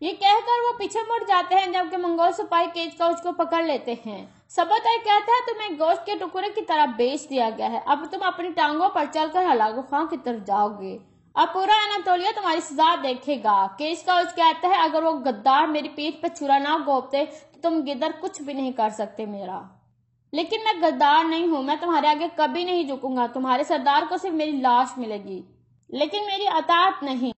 یہ کہہ کر وہ پیچھے مڑ جاتے ہیں جبکہ منگول سپاہی کیج کوچ کو پکڑ لیتے ہیں۔ سبوتائی کہتا ہے تمہیں گوشت کے ٹکڑے کی طرح بیچ دیا گیا ہے، اب تم اپنی ٹانگوں پر چل کر ہلاگو خان کی طرف جاؤ گے، اب پورا اناتولیا تمہاری سزا دیکھے گا۔ کیج کوچ کہتا ہے اگر وہ غدار میری پیٹھ پہ چھرا نہ گھونپتے تو تم گدر کچھ بھی نہیں کر سکتے میرا، لیکن میں غدار نہیں ہوں، میں تمہارے آگے کبھی نہیں جھکوں گا، تمہارے سردار کو صرف میری لاش ملے گی لیکن میری اطاعت نہیں۔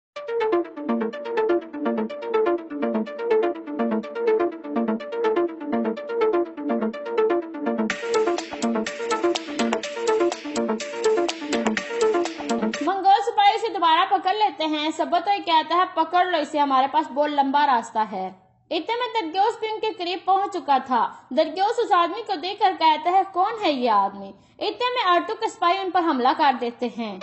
منگول سپاہی اسے دوبارہ پکڑ لیتے ہیں۔ سبوتائی کہتا ہے پکڑ لو اسے، ہمارے پاس بہت لمبا راستہ ہے۔ اتنے میں درگیوس بھی ان کے قریب پہنچ چکا تھا۔ درگیوس اس آدمی کو دیکھ کر کہتا ہے کون ہے یہ آدمی؟ اتنے میں ارطغرل کے سپاہی ان پر حملہ کر دیتے ہیں۔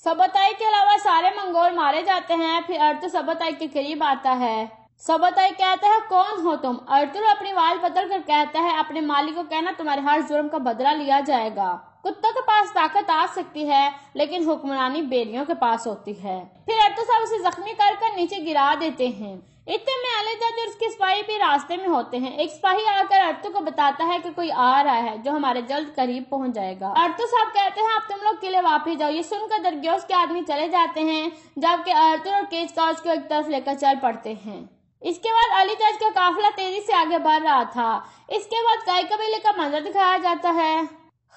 سبوتائی کے علاوہ سارے منگول مارے جاتے ہیں۔ پھر ارطغرل سبوتائی کے قریب آتا ہے۔ سبوتائی کہتا ہے کون ہو تم؟ ارطغرل اپنی آواز بدل کر کہتا ہے اپنے مالک کو کہنا تمہارے ہر جرم کا بدلہ لیا جائے گا۔ کتوں کے پاس طاقت آ سکتی ہے لیکن حکمرانی بیریوں کے پاس ہوتی ہے۔ پھر ارطغرل صاحب اسے زخمی کر نیچے گرا دیتے ہیں۔ اتنے میں الیجج اور اس کے سپاہی بھی راستے میں ہوتے ہیں۔ ایک سپاہی آ کر ارطغرل کو بتاتا ہے کہ کوئی آ رہا ہے جو ہمارے جلد قریب پہنچ جائے گا۔ ارطغرل صاحب کہتے ہیں اب تم لوگ قلعے واپس جاؤ۔ یہ سن کر درگیوس کے آدمی چلے جاتے ہیں جبکہ ارطغرل اور کیج کوچ کو ایک طرف لے کر چل پڑتے ہیں۔ اس کے بعد الیجج کا قافلہ تیزی سے آگے بڑھ رہا تھا۔ اس کے بعد کئی قبیلے کا منظر دکھایا جاتا ہے۔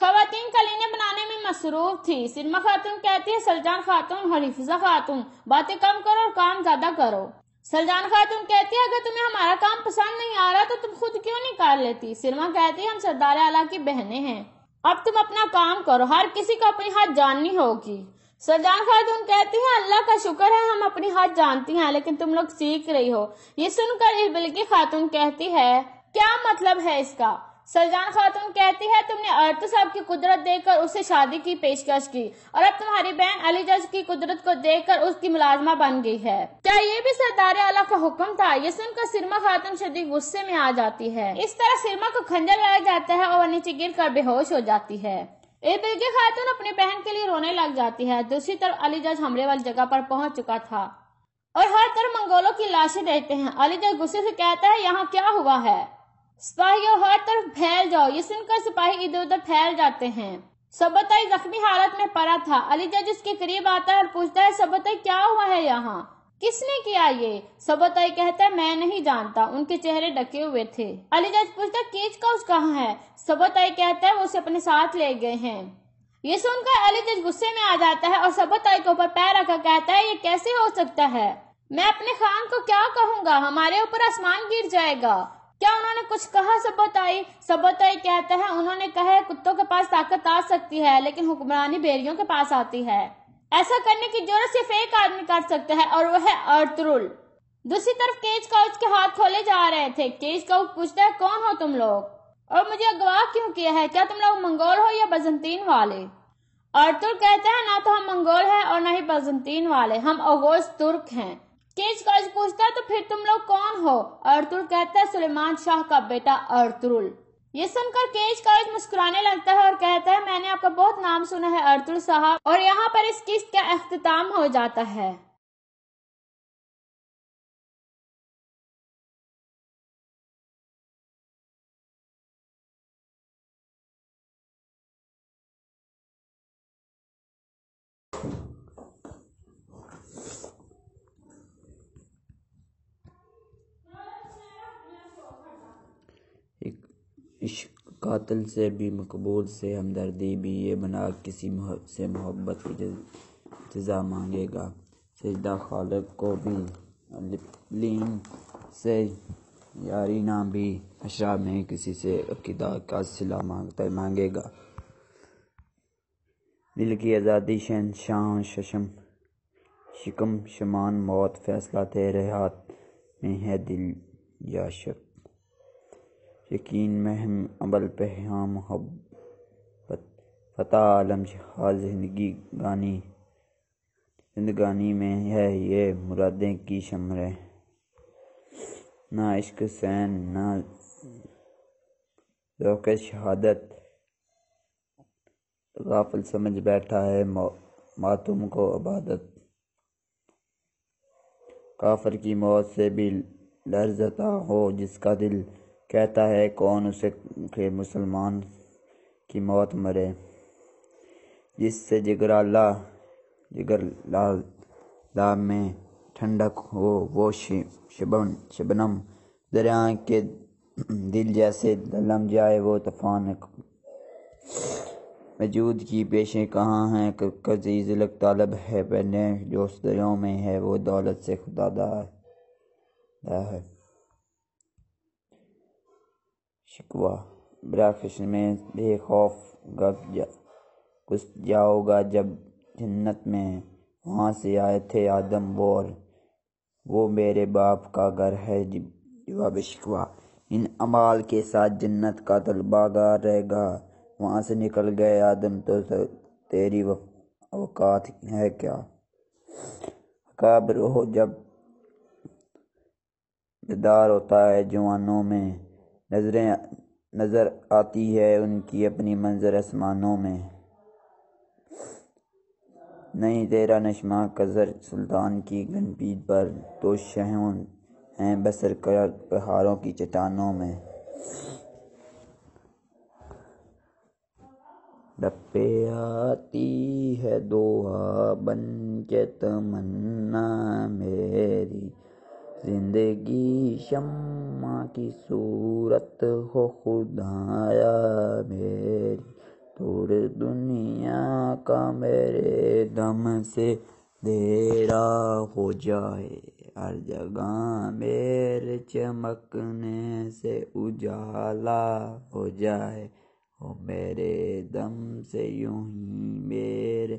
خواتین قالینیں بنانے میں مصروف تھی۔ سلمی خاتون کہتی ہے سلجان خاتون اور حفیظہ خاتون باتیں کم کرو اور کام زیادہ کرو۔ سلجان خاتون کہتی ہے اگر تمہیں ہمارا کام پسند نہیں آ رہا تو تم خود کیوں نہیں کر لیتی؟ سلمی کہتی ہے ہم سردار اعلیٰ کی بہنیں ہیں، اب تم اپنا کام کرو، ہر کسی کو اپنی حد جاننی ہوگی۔ سلجان خاتون کہتی ہے اللہ کا شکر ہے ہم اپنی حد جانتی ہیں لیکن تم لوگ سیکھ رہی ہو۔ یہ سن کر بلقیس خاتون کہتی ہے کیا مطلب ہے اس کا؟ سلجان خاتون کہتی ہے تم نے ارطغرل صاحب کی قدرت دیکھ کر اسے شادی کی پیشکش کی اور اب تمہاری بہن الیجج کی قدرت کو دیکھ کر اس کی ملازمہ بن گئی ہے، کیا یہ بھی سردار اعلیٰ کا حکم تھا؟ یہ سن کر سلمی خاتون شدید غصے میں آ جاتی ہے۔ اس طرح سلمی کو خنجر لگ جاتا ہے اور وہ نیچے گر کر بے ہوش ہو جاتی ہے۔ بلقیس خاتون اپنی بہن کے لیے رونے لگ جاتی ہے۔ دوسری طرف الیجج حملے والی جگہ پر پہنچ چکا تھا اور ہر طرف منگولوں کی لاشیں دیکھتے ہیں۔ الیجج غصے سے کہتا ہے یہاں کیا ہوا ہے؟ سپاہیوں ہر طرف پھیل جاؤ۔ یہ سن کر سپاہی ادھر ادھر پھیل جاتے ہیں۔ سبوتائی زخمی حالت میں پڑا تھا۔ الیجج اس کے قریب آتا ہے اور پوچھتا ہے سبوتائی کیا ہوا ہے یہاں؟ کس نے کیا یہ؟ سبوتائی کہتا ہے میں نہیں جانتا، ان کے چہرے ڈھکے ہوئے تھے۔ الیجج پوچھتا ہے کیج کوچ کہاں ہے؟ سبوتائی کہتا ہے وہ اسے اپنے ساتھ لے گئے ہیں۔ یہ سن کر الیجج غصے میں آ جاتا ہے اور سبوتائی کے اوپر پیر رکھ کر کہتا ہے یہ کیسے ہو سکتا ہے؟ میں اپنے خان کو کیا کہوں گا؟ ہمارے اوپر آسمان گر جائے گا۔ کیا انہوں نے کچھ کہا؟ سبوتائی کہتا ہے انہوں نے کہا ہے کتوں کے پاس طاقت آ سکتی ہے لیکن حکمرانی بیریوں کے پاس آتی ہے۔ ایسا کرنے کی جرأت صرف ایک آدمی کر سکتا ہے اور وہ ہے ارطغرل۔ دوسری طرف کیج کوچ کے ہاتھ کھولے جا رہے تھے۔ کیج کوچ پوچھتا ہے کون ہو تم لوگ اور مجھے اغوا کیوں کیا ہے؟ کیا تم لوگ منگول ہو یا بیزنطین والے؟ ارطغرل کہتا ہے نہ تو ہم منگول ہیں اور نہ ہی بیزنطین والے، ہم اوغوز ترک ہیں۔ کیج کوچ پوچھتا ہے تو پھر تم لوگ کون ہو؟ ارطغرل کہتا ہے سلیمان شاہ کا بیٹا ارطغرل۔ یہ سن کر کیج کوچ مسکرانے لگتا ہے اور کہتا ہے میں نے آپ کا بہت نام سنا ہے ارطغرل صاحب، اور یہاں پر اس قسط کا اختتام ہو جاتا ہے۔ عشق قاتل سے بھی مقبول سے ہمدردی بھی یہ بنا کسی سے محبت کی جزا مانگے گا، سجدہ خالق کو بھی لین سے یاری نہ بھی اشراب میں کسی سے عقیدہ کا صلہ مانگے گا۔ دل کی آزادی شہنشاہ شکم شمان موت، فیصلہ تیرے ہاتھ میں ہے دل یا شک، یقین محم عمل پہ ہاں محبت، فتح عالم جہاز زندگانی میں ہے یہ مرادیں کی شمریں، نہ عشق حسین نہ ذوق شہادت، غافل سمجھ بیٹھا ہے ماتم کو عبادت، کافر کی موت سے بھی لرزتا ہو جس کا دل، کہتا ہے کون اسے کہ مسلمان کی موت مرے، جس سے جگر لاب میں ٹھنڈک ہو وہ شبنم، دریا کے دل جیسے دلم جائے وہ طوفان، وجود کی پیشیں کہاں ہیں کزی ذلک طالب ہے پہنے جو اس دریاؤں میں ہے وہ دولت سے خدا دا ہے، شکوہ براکش میں بے خوف گھس جاؤ گا جب جنت میں، وہاں سے آئے تھے آدم وہ میرے باپ کا گھر ہے، جواب شکوہ ان اعمال کے ساتھ جنت کا طلبہ گار رہے گا، وہاں سے نکل گئے آدم تو تیری اوقات ہے کیا، اکابر ہو جب بیدار ہوتا ہے جوانوں میں، نظر آتی ہے ان کی اپنی منظر آسمانوں میں، نہیں تیرا نشمہ قذر سلطان کی گنبد پر، تو شہون ہیں بسر کر پہاڑوں کی چٹانوں میں، لب پہ آتی ہے دعا بن کے تمنا میری، زندگی شمع کی صورت ہو خدایا میری، دور دنیا کا میرے دم سے دیرا ہو جائے، ہر جگہ میرے چمکنے سے اجالا ہو جائے، او میرے دم سے یوں ہی میرے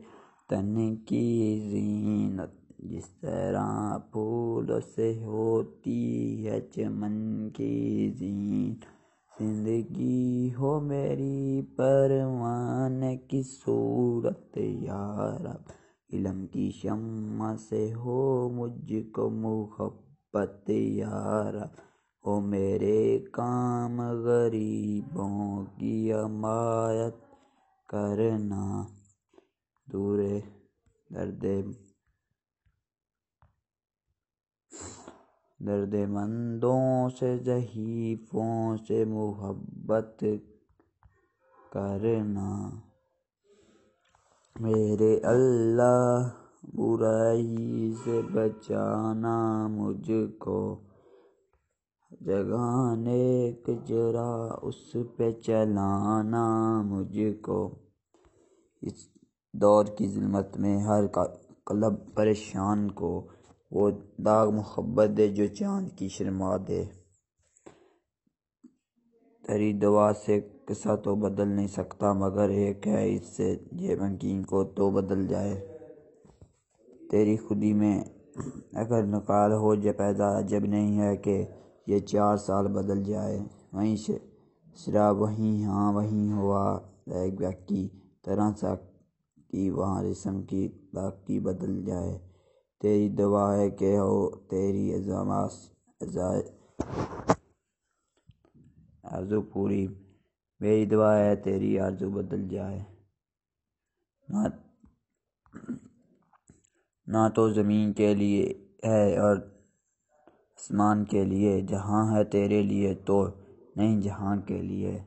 تن کی زینت، جس طرح پھولوں سے ہوتی ہے چمن کی زینت، زندگی ہو میری پروانے کی صورت یا رب، علم کی شمع سے ہو مجھ کو محبت یا رب، او میرے کام غریبوں کی حمایت کرنا، دور درد مندوں سے ضعیفوں سے محبت کرنا، میرے اللہ برائی سے بچانا مجھ کو، جگہ نیک جرا اس پہ چلانا مجھ کو، اس دور کی ظلمت میں ہر قلب پریشان کو وہ داغ محبت دے جو چاند کی شرما دے، تیری دعا سے قصہ تو بدل نہیں سکتا مگر ایک ہے اس سے یہ ممکن کو تو بدل جائے، تیری خودی میں اگر نقال ہو جائے پیدا عجب نہیں ہے کہ یہ 4 سال بدل جائے، وہیں شراب وہیں ہاں وہیں ہوا رہ باقی، طرح سا کی وہاں رسم کی باقی بدل جائے، تیری دعا ہے کہ ہو تیری آرزو پوری، میری دعا ہے تیری آرزو بدل جائے، نہ تو زمین کے لیے ہے اور آسمان کے لیے، جہاں ہے تیرے لیے تو نہیں جہاں کے لیے،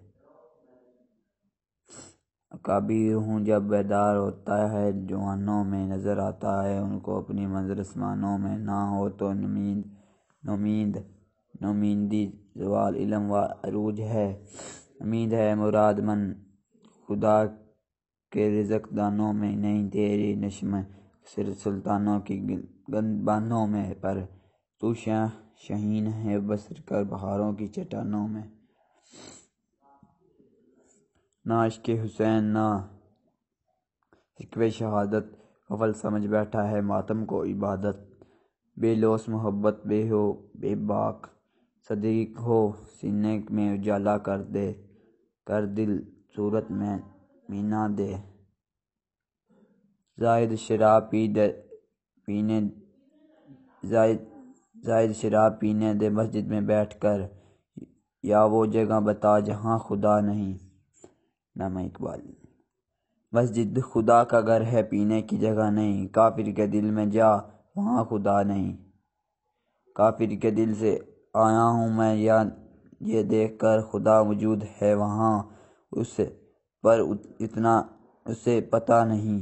اکابر ہوں جب بیدار ہوتا ہے جوانوں میں، نظر آتا ہے ان کو اپنی منظر آسمانوں میں، نہ ہو تو نومیدی زوال علم و عروج ہے، امید ہے مراد من خدا کے رزق دانوں میں، نہیں تیری نشم صرف سلطانوں کی گنبانوں میں، پر تو شہین ہے بسر کر بہاروں کی چٹانوں میں، نہ عشق حسین نہ ذکر شہادت، غفل سمجھ بیٹھا ہے ماتم کو عبادت، بے لوث محبت بے ہو بے باک صدیق ہو سینے میں اجالا کر دے، کر دل صورت میں مینا دے۔ زائد شراب پینے دے مسجد میں بیٹھ کر، یا وہ جگہ بتا جہاں خدا نہیں۔ علامہ اقبال۔ مسجد خدا کا گھر ہے، پینے کی جگہ نہیں، کافر کے دل میں جا وہاں خدا نہیں۔ کافر کے دل سے آیا ہوں میں یہ دیکھ کر خدا موجود ہے وہاں، پر اتنا اسے پتہ نہیں۔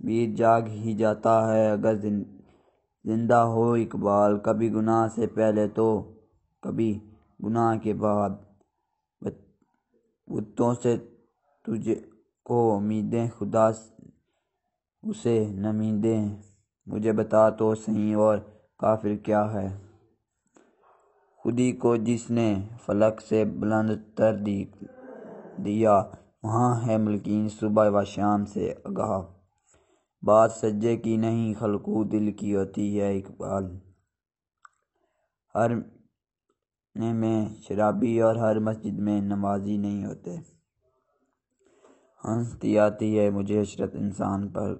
ویر جاگ ہی جاتا ہے اگر زندہ ہو اقبال، کبھی گناہ سے پہلے تو کبھی گناہ کے بعد۔ بتوں سے تجھ کو امیدیں، خدا اسے نمیدیں، مجھے بتا تو صحیح اور کافر کیا ہے۔ خودی کو جس نے فلک سے بلند تر دیا، وہاں ہے ملکین صبح و شام سے آگاہ۔ بات سجدے کی نہیں خلقو دل کی ہوتی ہے اقبال۔ ہر نے میں شرابی اور ہر مسجد میں نمازی نہیں ہوتے۔ ہنستی آتی ہے مجھے عشرت انسان پر،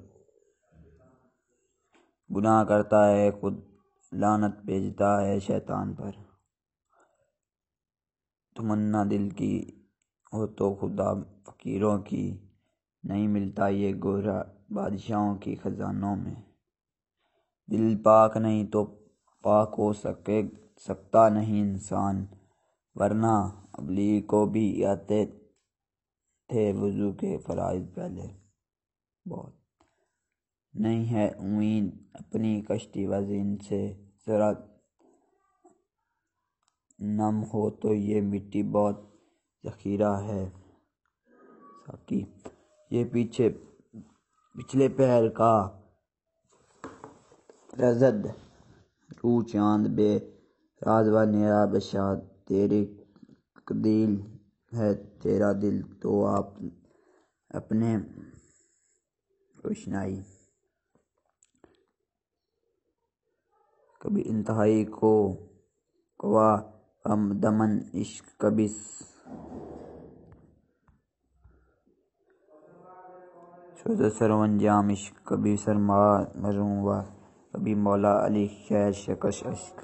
گناہ کرتا ہے خود لعنت بھیجتا ہے شیطان پر۔ تمنا دل کی ہو تو خدا فقیروں کی، نہیں ملتا یہ گوہر بادشاہوں کی خزانوں میں۔ دل پاک نہیں تو پاک ہو سکتا نہیں انسان، ورنہ ابلیغ کو بھی آتے تھے وضو کے فرائض پہلے۔ بہت نہیں ہے امید اپنی کشتی وزین سے، ذرا نم ہو تو یہ مٹی بہت ذخیرہ ہے۔ ساقی۔ یہ پچھلے پہر کا رزد رو چاند بے راز و نیا بشا، تیری قدیل ہے تیرا دل تو آپ اپنے روشنائی۔ کبھی انتہائی قوا دمن عشق، کبھی شد سرانجام عشق، کبھی سرما مروں و کبھی مولا علی خیر شکش اشک۔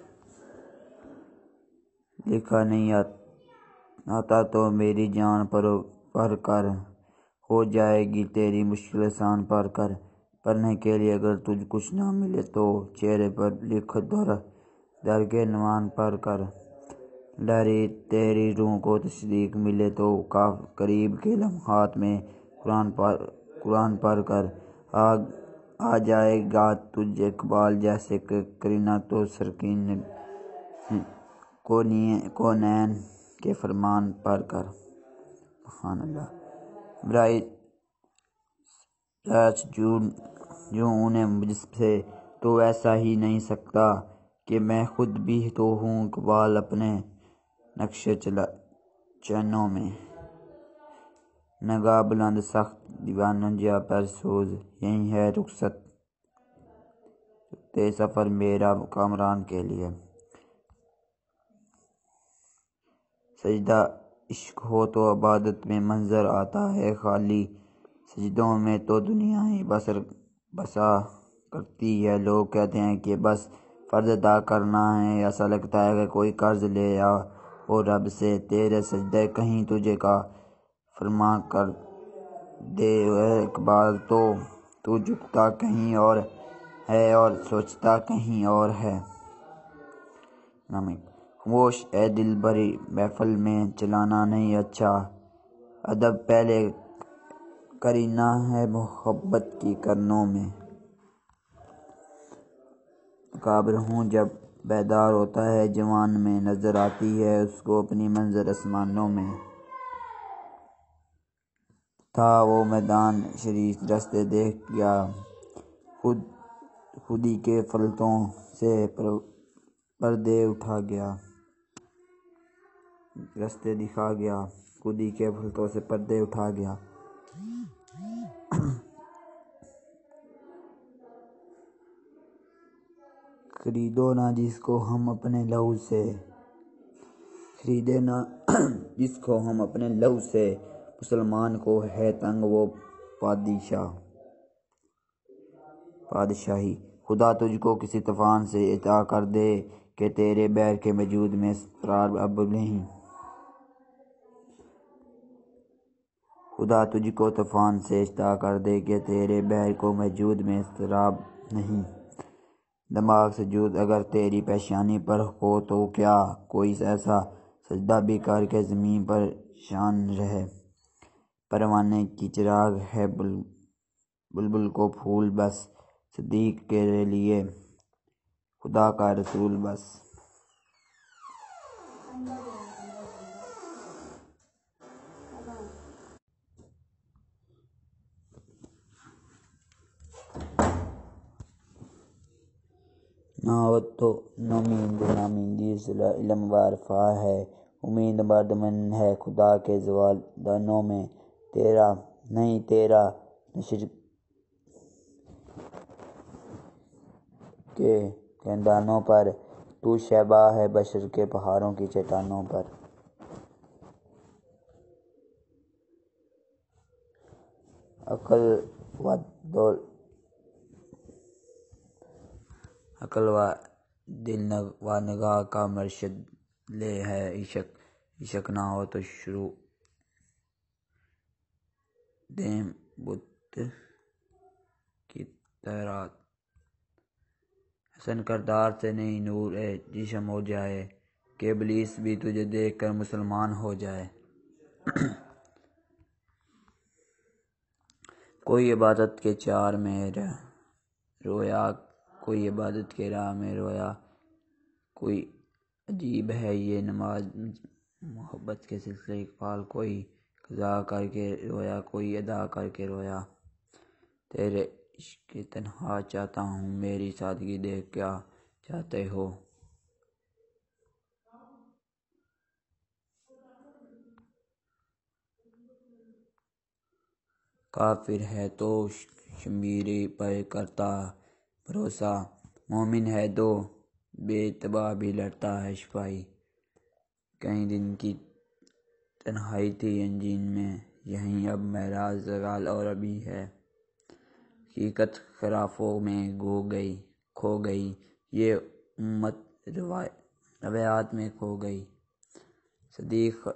لکھا نہیں آتا تو میری جان پر کر، ہو جائے گی تیری مشکل آسان پر کر۔ پڑھنے کے لیے اگر تجھ کچھ نہ ملے تو چہرے پر لکھ درگہ نوان پر کر۔ لہری تیری روح کو تصدیق ملے تو قریب کے لمحات میں قرآن پڑھ کر۔ آ جائے گا تجھ اقبال جیسے قرینہ تو سرکین کونین کے فرمان پڑھ کر۔ سبحان اللہ۔ برائے سچ جو انہیں مجھ سے تو ایسا ہی نہیں سکتا کہ میں خود بھی تو ہوں اقبال اپنے نقش چینوں میں۔ نگاہ بلند سخت دیوانہ جا پر سوز، یہی ہے رخصت سفر میرا کامران کے لیے۔ سجدہ عشق ہو تو عبادت میں منظر آتا ہے خالی، سجدوں میں تو دنیا ہی بسا کرتی ہے۔ لوگ کہتے ہیں کہ بس فرض ادا کرنا ہے، ایسا لگتا ہے کہ کوئی قرض لے آ اور رب سے تیرے سجدے کہیں تجھے کا فرما کر دے۔ اے اقبال تو جھکتا کہیں اور ہے اور سوچتا کہیں اور ہے۔ خاموش اے دل بھری محفل میں چلانا نہیں اچھا، ادب پہلے قرینہ ہے محبت کی کرنوں میں۔ اکابر ہوں جب بیدار ہوتا ہے جوان میں، نظر آتی ہے اس کو اپنی منزل آسمانوں میں۔ تھا وہ میدان شریف رستے دیکھ گیا، خودی کے فلتوں سے پردے اٹھا گیا۔ رستے دکھا گیا، خودی کے فلتوں سے پردے اٹھا گیا۔ خریدو نہ جس کو ہم اپنے لہو سے مسلمان کو ہے تنگ وہ پادشاہی خدا تجھ کو کسی طوفان سے عطا کر دے کہ تیرے بیر کے وجود میں اضطراب اب نہیں خدا تجھ کو طوفان سے عطا کر دے کہ تیرے بیر کو وجود میں اضطراب نہیں دماغ سجود اگر تیری پیشانی پر ہو تو کیا کوئی ایسا سجدہ بھی کر کے زمین پر شان رہے پروانے کی چراغ ہے بلبل کو پھول بس صدیق کے لیے خدا کا رسول بس نہ نامید علم و عرفہ ہے امید بردمن ہے خدا کے زوال دانوں میں تیرا نشر کے دانوں پر تو شیبہ ہے بشر کے پہاڑوں کی چٹانوں پر عقل و دل و نگاہ کا مرشد لے ہے عشق نہ ہو تو شروع دیم بت کی تیرات حسن کردار سے نہیں نور جسم ہو جائے کہ ابلیس بھی تجھے دیکھ کر مسلمان ہو جائے کوئی عبادت کے چار میں رویا کوئی عبادت کے راہ میں رویا کوئی عجیب ہے یہ نماز محبت کے سلسلے اقبال کوئی قضا کر کے رویا کوئی ادا کر کے رویا تیرے عشق تنہا چاہتا ہوں میری سادگی دیکھ کیا چاہتے ہو کافر ہے تو شمبیری پر کرتا بھروسہ مومن ہے تو بے تباہ بھی لڑتا ہے شفائی کئی دن کی تنہائی تھی انجین میں یہیں اب معراج زوال اور ابھی ہے حقیقت خرافوں میں کھو گئی یہ امت روایات میں کھو گئی صدیق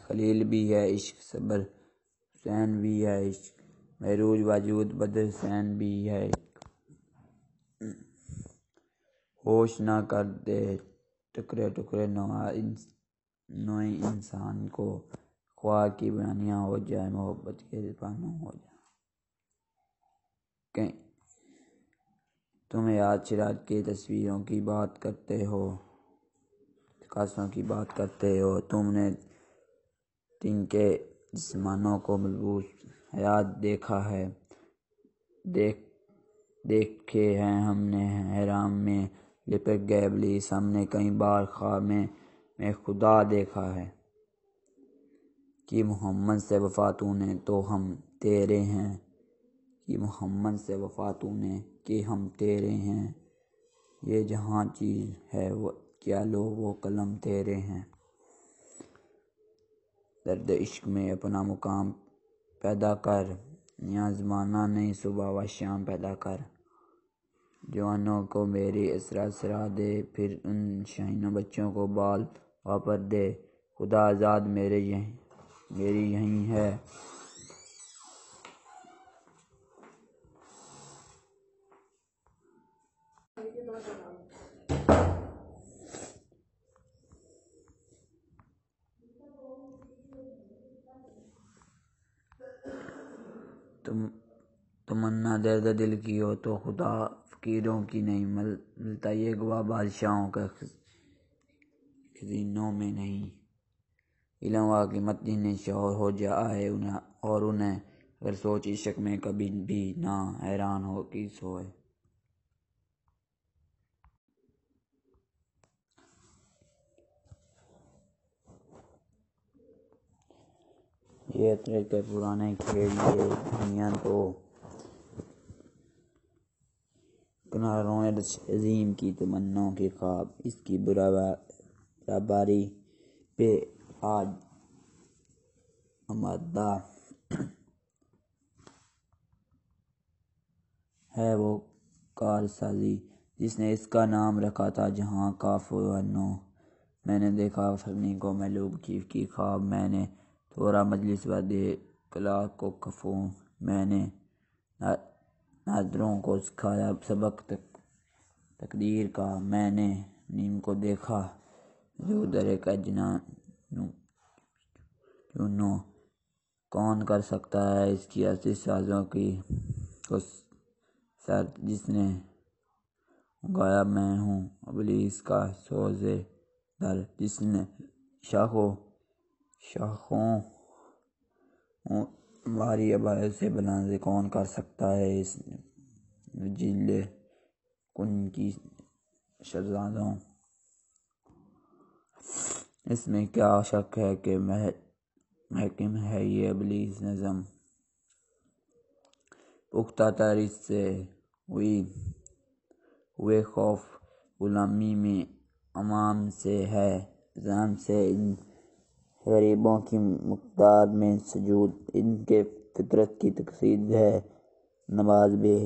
خلیل بھی ہے عشق صبر حسین بھی ہے عشق معروج وجود بدر حسین بھی ہے ہوش نہ کر دے ٹکڑے ٹکڑے نوع انسان کو خواہ کی بیانیاں ہو جائے محبت کے بانو ہو جائے تم یاد شراج کی تصویروں کی بات کرتے ہو قاصوں کی بات کرتے ہو تم نے تن کے جسمانوں کو ملبوس حیات دیکھا ہے دیکھے ہیں ہم نے حرام میں لپٹ گئے ابلیس ہم نے کئی بار خواب میں خدا دیکھا ہے کہ محمد سے وفا تو نے تو ہم تیرے ہیں کہ محمد سے وفا تو نے کہ ہم تیرے ہیں یہ جہاں چیز ہے وہ کیا لو وہ قلم تیرے ہیں درد عشق میں اپنا مقام پیدا کر یہاں زمانہ نہیں صبح و شام پیدا کر جوانوں کو میری اسرا دے پھر ان شاہینوں بچوں کو بال واپر دے خدا آزاد میری یہیں ہے تمنا درد دل کی ہو تو خدا فقیروں کی نہیں ملتا یہ گواہ بادشاہوں کے خزینوں میں نہیں علم و حکمت جنہیں شعور ہو جائے اور انہیں اگر سوچ عشق میں کبھی بھی نہ حیران ہو کی سوئے یہ اطرے کے پرانے کھیل یہ دنیا تو سنا رہا ہوں عظیم کی تمناؤں کے خواب، اس کی برابری پہ آج آمادہ ہے وہ کارسازی جس نے اس کا نام رکھا تھا جہاں کاف و نو۔ میں نے دیکھا فنی کو ملوک کی خواب، میں نے تھوڑا مجلس و دے کلاس کو کفوں، میں نے ناظروں کو سکھایا سبق تقدیر کا، میں نے نیم کو دیکھا جو درے کا چونو، کون کر سکتا ہے اس کی اصلی سازوں کی کو سر، جس نے گایا میں ہوں ابلیس کا سوزے در، جس نے شاخوں ماری ابائے سے بلند، کون کر سکتا ہے اس نجیل کن کی شہزادوں، اس میں کیا شک ہے کہ محکم ہے یہ ابلیس نظم، پختہ تر اس سے ہوئے خوف غلامی میں عوام سے ہے، نظام سے ان غریبوں کی مقدار میں سجود، ان کے فطرت کی تقصیر ہے نماز بے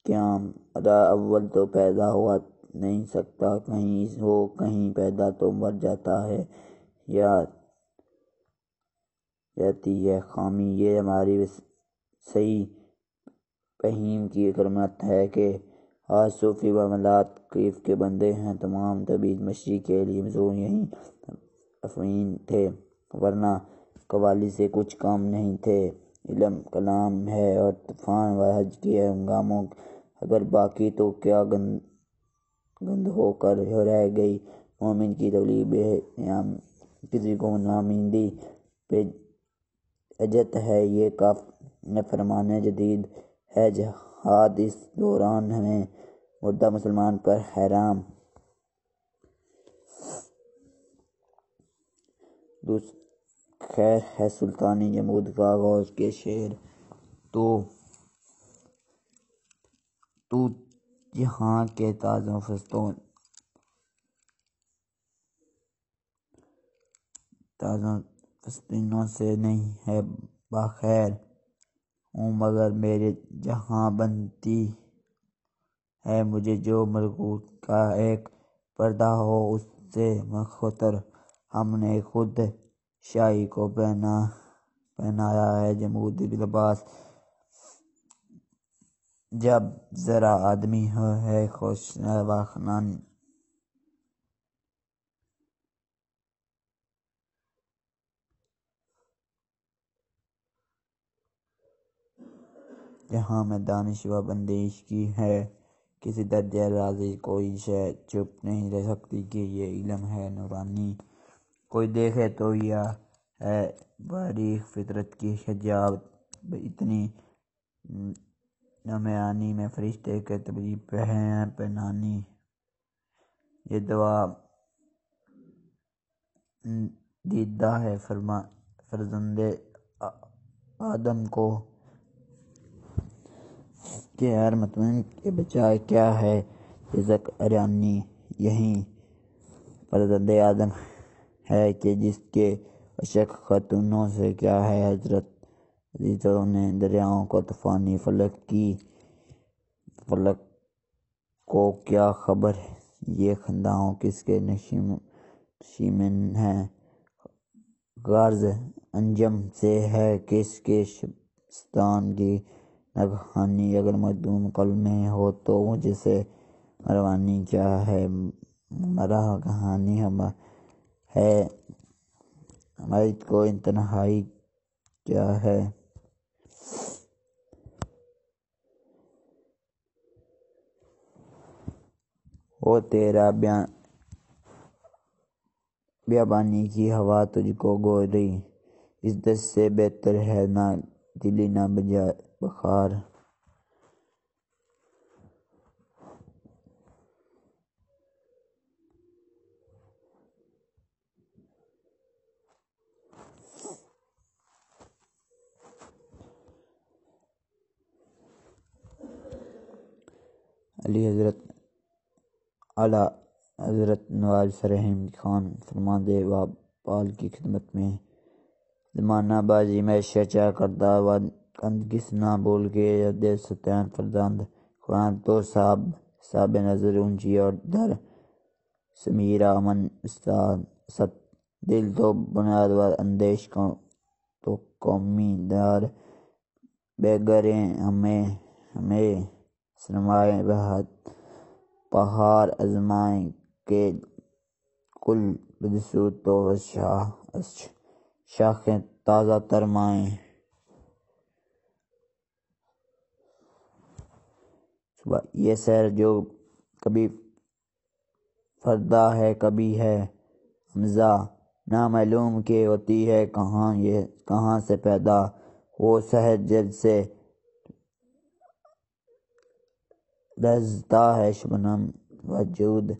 قیام ادا، اول تو پیدا ہوا نہیں سکتا، کہیں ہو کہیں پیدا تو مر جاتا ہے یا جاتی ہے خامی، یہ ہماری صحیح فہیم کی کرامت ہے کہ آج صوفی و ملات کیف کے بندے ہیں، تمام طبیب مشی کے لیے مزون یہی افعین تھے، ورنہ قوالی سے کچھ کام نہیں تھے، علم کلام ہے اور طوفان و حج کے ہنگاموں، اگر باقی تو کیا گند ہو کر رہ گئی، مومن کی تبلیغ بے نیام، کسی کو نامندی پہ اجت ہے، یہ کاف فرمان جدید ہے، جہاد اس دوران ہمیں مردہ مسلمان پر حرام، خیر ہے سلطانی جمود کا غوث کے شعر، تو جہاں کے تازوں فسطینوں سے نہیں ہے باخیر ہوں، مگر میرے جہاں بنتی ہے مجھے جو ملکوت کا ایک پردہ ہو اس سے مختصر، ہم نے خود شاہی کو پہنایا ہے جمودی لباس، جب ذرا آدمی ہے خوش واخنان، جہاں میں دانش و بندش کی ہے کسی درجہ راضی، کوئی شے چھپ نہیں رہ سکتی کہ یہ علم ہے نورانی، کوئی دیکھے تو یہ ہے باریک فطرت کی حجاب، اتنی نمایانی میں فرشتے کے طبیب پہنانی، یہ دوا دیدہ ہے فرزند آدم کو کہ ہر مطمئن کے بجائے کیا ہے رزق عریانی، یہی فرزند آدم ہے کہ جس کے عشق خاتونوں سے کیا ہے حضرت، عزیزوں نے دریاؤں کو طوفانی، فلک کو کیا خبر یہ خنداں کس کے نشیمن ہیں، غرض انجم سے ہے کس کے شبستان کی نگہانی، اگر مخدوم قلب میں ہو تو مجھ سے مروانی، کیا ہے مرا کہانی ہے ہماری کو تنہائی کیا ہے، وہ تیرا بیابانی کی ہوا تجھ کو گوری، اس دشت سے بہتر ہے نہ دلی نہ بخار، اعلیٰ حضرت نواب سرحیم خان فرماندے و پال کی خدمت میں زمانہ بازی میں شچا کردہ و کس نہ بول کے دے ستیان فرزند قرآن تو صاحب نظر اونچی اور در سمیرہ من ست دل تو بنیاد و اندیش تو قومی دار بےگریں ہمیں سرمائے بہت پہاڑ ازمائیں کے کل بدسو تو شاخیں تازہ ترمائیں یہ سیر جو کبھی فردا ہے کبھی ہے حمزہ نامعلوم کہ ہوتی ہے کہاں سے پیدا وہ سحر جب سے رزتا ہے شبنم وجود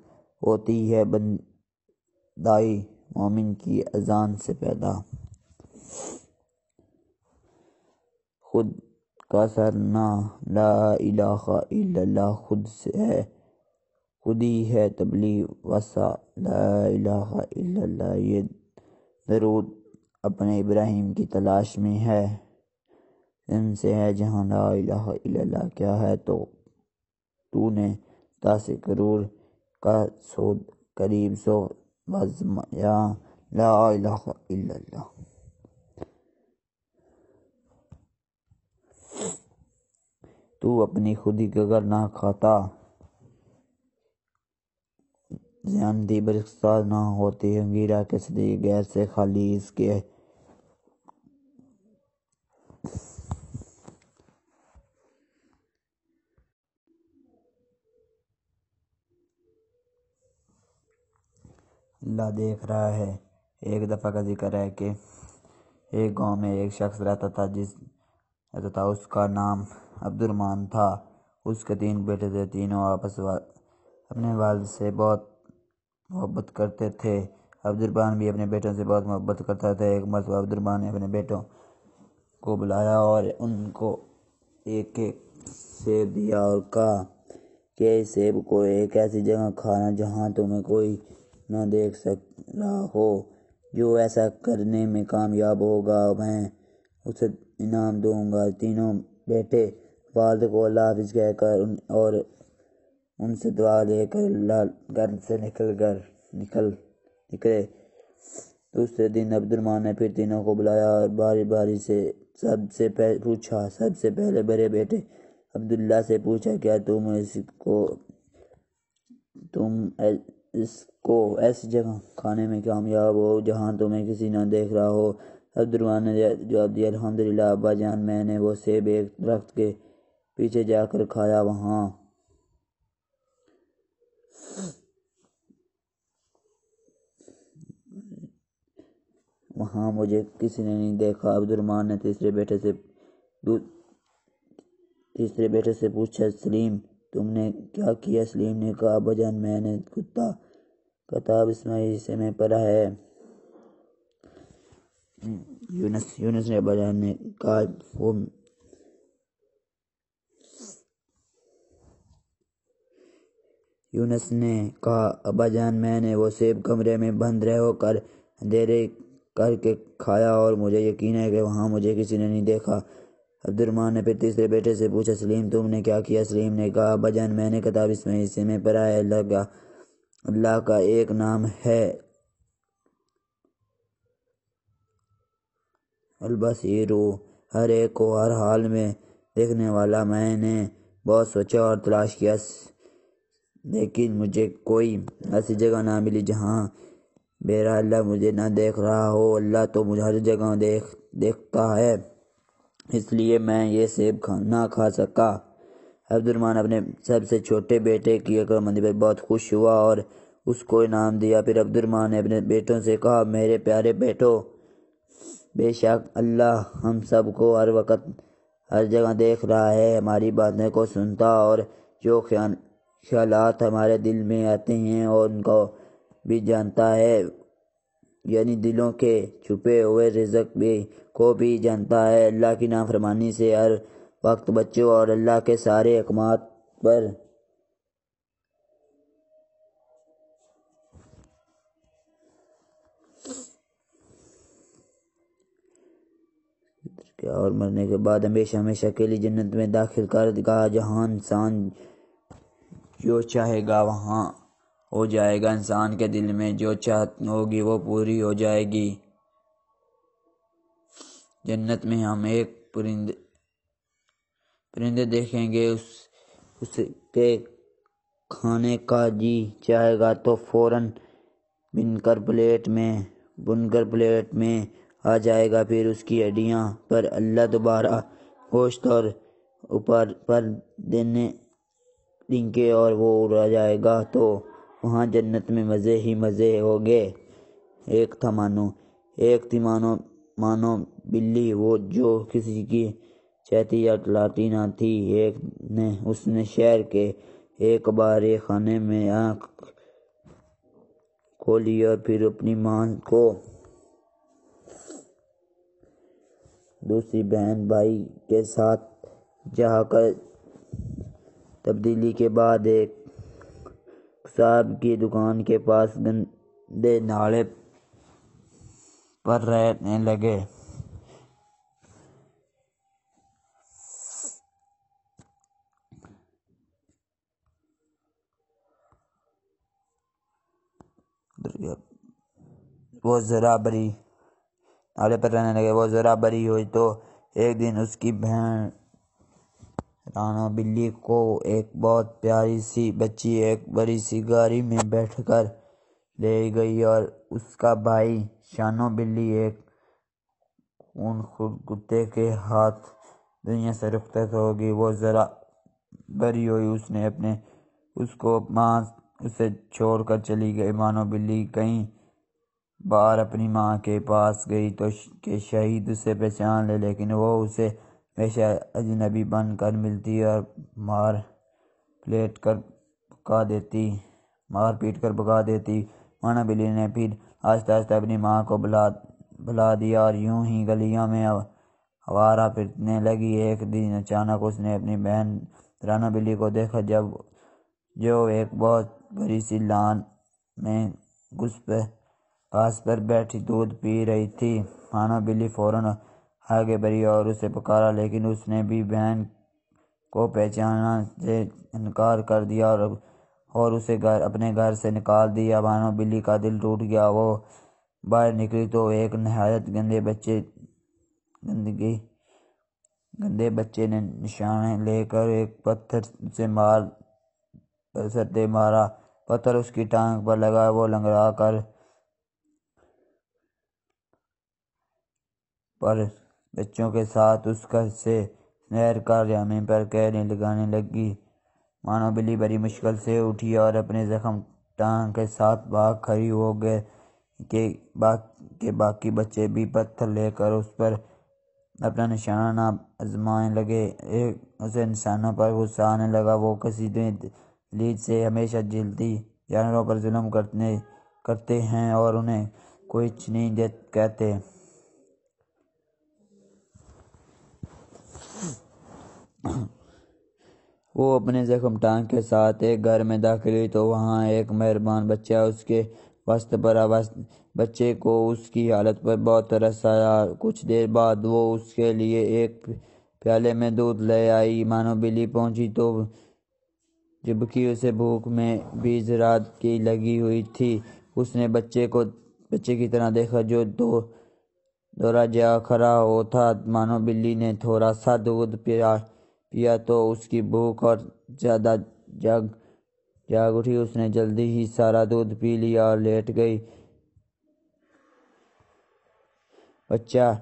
ہوتی ہے بندائی مومن کی اذان سے پیدا خود کا سرنا لا الہ الا اللہ خود ہی ہے تبلیغ وسا لا الہ الا اللہ یہ درود اپنے ابراہیم کی تلاش میں ہے ان سے ہے جہاں لا الہ الا اللہ کیا ہے تو نے تاثر کرور کا سود قریب سو وزم یا لا الہ الا اللہ تو اپنی خودی گگر نہ کھاتا زیاندی برستا نہ ہوتی انگیرہ کے صدیق غیر سے خالی اس کے اللہ دیکھ رہا ہے۔ ایک دفعہ کا ذکر ہے کہ ایک گاؤں میں ایک شخص رہتا تھا اس کا نام عبد الرحمن تھا۔ اس کے 3 بیٹے تھے، تینوں اپنے والد سے بہت محبت کرتے تھے۔ عبد الرحمن بھی اپنے بیٹوں سے بہت محبت کرتا تھا۔ ایک مرتبہ عبد الرحمن نے اپنے بیٹوں کو بلایا اور ان کو ایک سیب دیا اور کہا کہ اس سیب کو ایک ایسی جگہ کھانا جہاں تمہیں کوئی نہ دیکھ رہا ہو۔ جو ایسا کرنے میں کامیاب ہوگا میں اسے انعام دوں گا۔ تینوں بیٹے والد کو اللہ حافظ کہہ کر اور ان سے دعا لے کر گھر سے نکلے۔ دوسرے دن عبد الرحمن نے پھر تینوں کو بلایا اور باری باری سے سب سے پہلے بڑے بیٹے عبداللہ سے پوچھا کیا تم اس کو ایسی جگہ کھانے میں کامیاب ہو جہاں تمہیں کسی نہ دیکھ رہا ہو؟ عبد الرحمن نے جواب دیا الحمدللہ ابا جان، میں نے وہ سیب ایک درخت کے پیچھے جا کر کھایا، وہاں مجھے کسی نے نہیں دیکھا۔ عبد الرحمن نے تیسرے بیٹے سے پوچھا سلیم تم نے کیا کیا؟ سلیم نے کہا ابا جان میں نے کتاب اسماعیل سے میں پڑھا ہے۔ یونس نے ابا جان نے کہا ابا جان میں نے وہ سیب کمرے میں بند رہ کر اندھیرے کر کے کھایا اور مجھے یقین ہے کہ وہاں مجھے کسی نے نہیں دیکھا۔ عبد الرحمن نے پھر تیسرے بیٹے سے پوچھا سلیم تم نے کیا کیا؟ سلیم نے کہا ابا جان میں نے کتاب اسماعیل سے میں پڑھا ہے، اللہ کا ایک نام ہے البصیر، ہر ایک کو ہر حال میں دیکھنے والا۔ میں نے بہت سوچا اور تلاش کیا لیکن مجھے کوئی ایسی جگہ نہ ملی جہاں میرا اللہ مجھے نہ دیکھ رہا ہو۔ اللہ تو مجھے ہر جگہ دیکھتا ہے، اس لیے میں یہ سیب نہ کھا سکا۔ عبد الرحمن اپنے سب سے چھوٹے بیٹے کی عقلمندی پر بہت خوش ہوا اور اس کو انعام دیا۔ پھر عبد الرحمن نے اپنے بیٹوں سے کہا میرے پیارے بیٹو، بے شک اللہ ہم سب کو ہر وقت ہر جگہ دیکھ رہا ہے، ہماری باتیں کو سنتا اور جو خیالات ہمارے دل میں آتے ہیں اور ان کو بھی جانتا ہے، یعنی دلوں کے چھپے ہوئے رزق کو بھی جانتا ہے۔ اللہ کی نافرمانی سے ہر وقت بچو اور اللہ کے سارے احکامات پر اور مرنے کے بعد ہمیشہ ہمیشہ کے لیے جنت میں داخل کر دے گا، جہاں انسان جو چاہے گا وہاں ہو جائے گا، انسان کے دل میں جو چاہت ہوگی وہ پوری ہو جائے گی۔ جنت میں ہم ایک پرندے دیکھیں گے، اس کے کھانے کا جی چاہے گا تو فوراً بن کر پلیٹ میں آ جائے گا، پھر اس کی ہڈیاں پر اللہ دوبارہ گوشت اور اوپر پر ڈنکے اور وہ اڑا جائے گا، تو وہاں جنت میں مزے ہی مزے ہوں گے۔ ایک تھی مانو بلی، وہ جو کسی کی چہتی یا ٹلاتی نہ تھی۔ اس نے شہر کے ایک بار ایک خانے میں آنکھ کھولی اور پھر اپنی ماں کو دوسری بہن بھائی کے ساتھ جا کر تبدیلی کے بعد ایک قصاب کی دکان کے پاس گندے نالے پر رہنے لگے۔ وہ ذرا بڑی ہوئی تو ایک دن اس کی بہن رانو بلی کو ایک بہت پیاری سی بچی ایک بڑی سی گاڑی میں بیٹھ کر لے گئی، اور اس کا بھائی شانو بلی ایک خونخوار کتے کے ہاتھ دنیا سے رخصت ہو گئی۔ وہ ذرا بڑی ہوئی، اس کو ماں اسے چھوڑ کر چلی گئی۔ مانو بلی کئی بار اپنی ماں کے پاس گئی تو کہ شاید اسے پہچان لے، لیکن وہ اسے ہمیشہ اجنبی بن کر ملتی اور مار پیٹ کر بھگا دیتی۔ مانو بلی نے پھر آہستہ آہستہ اپنی ماں کو بھلا دیا اور یوں ہی گلیوں میں آوارہ پھرنے لگی۔ ایک دن اچانک اس نے اپنی بہن رانو بلی کو دیکھا جو ایک بہت بڑی سی لان میں گھاس پر بیٹھی دودھ پی رہی تھی۔ مانو بلی فوراً آگے بڑھی اور اسے پکارا، لیکن اس نے بھی بہن کو پہچاننے سے انکار کر دیا اور اسے اپنے گھر سے نکال دیا۔ مانو بلی کا دل ٹوٹ گیا۔ وہ باہر نکلی تو ایک نہایت گندے بچے نے نشانہ لے کر ایک پتھر سے مارا۔ پتھر اس کی ٹانگ پر لگا، وہ لنگڑا کر پر بچوں کے ساتھ اس سے نہر کا زمین پر کیڑے لگانے لگی۔ مانو بلی بڑی مشکل سے اٹھی اور اپنے زخم ٹانگ کے ساتھ بھاگ کھڑی ہو گئی کہ باقی بچے بھی پتھر لے کر اس پر اپنا نشانہ آزمانے لگے۔ اسے انسانوں پر غصہ آنے لگا۔ وہ کسی دلیل سے ہمیشہ جنگلی جانوروں پر ظلم کرتے ہیں اور انہیں کچھ نہیں کہتے۔ وہ اپنے زخم ٹانگ کے ساتھ ایک گھر میں داخل ہوئی تو وہاں ایک مہربان بچہ اس کے وسط پر آیا۔ بچے کو اس کی حالت پر بہت ترس آیا۔ کچھ دیر بعد وہ اس کے لیے ایک پیالے میں دودھ لے آئی۔ مانو بلی پہنچی تو جبکہ اسے بھوک میں بھی ذرا کی لگی ہوئی تھی، اس نے بچے کی طرح دیکھا جو دوڑا جا کھڑا تھا۔ مانو بلی نے تھوڑا سا دودھ پیا تو اس کی بھوک اور زیادہ جاگ اٹھی۔ اس نے جلدی ہی سارا دودھ پی لیا اور لیٹ گئی۔ بچہ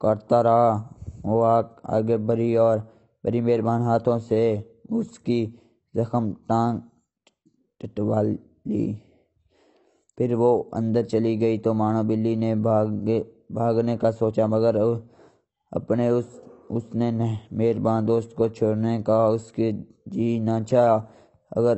کاٹتا رہا۔ وہ آگے بڑھی اور بڑی مہربان ہاتھوں سے اس کی زخم ٹانگ ٹٹوا لی۔ پھر وہ اندر چلی گئی تو مانو بلی نے بھاگنے کا سوچا، مگر اپنے اس نے مہربان دوست کو چھوڑنے کا اس کے جی نہ چاہا۔ اگر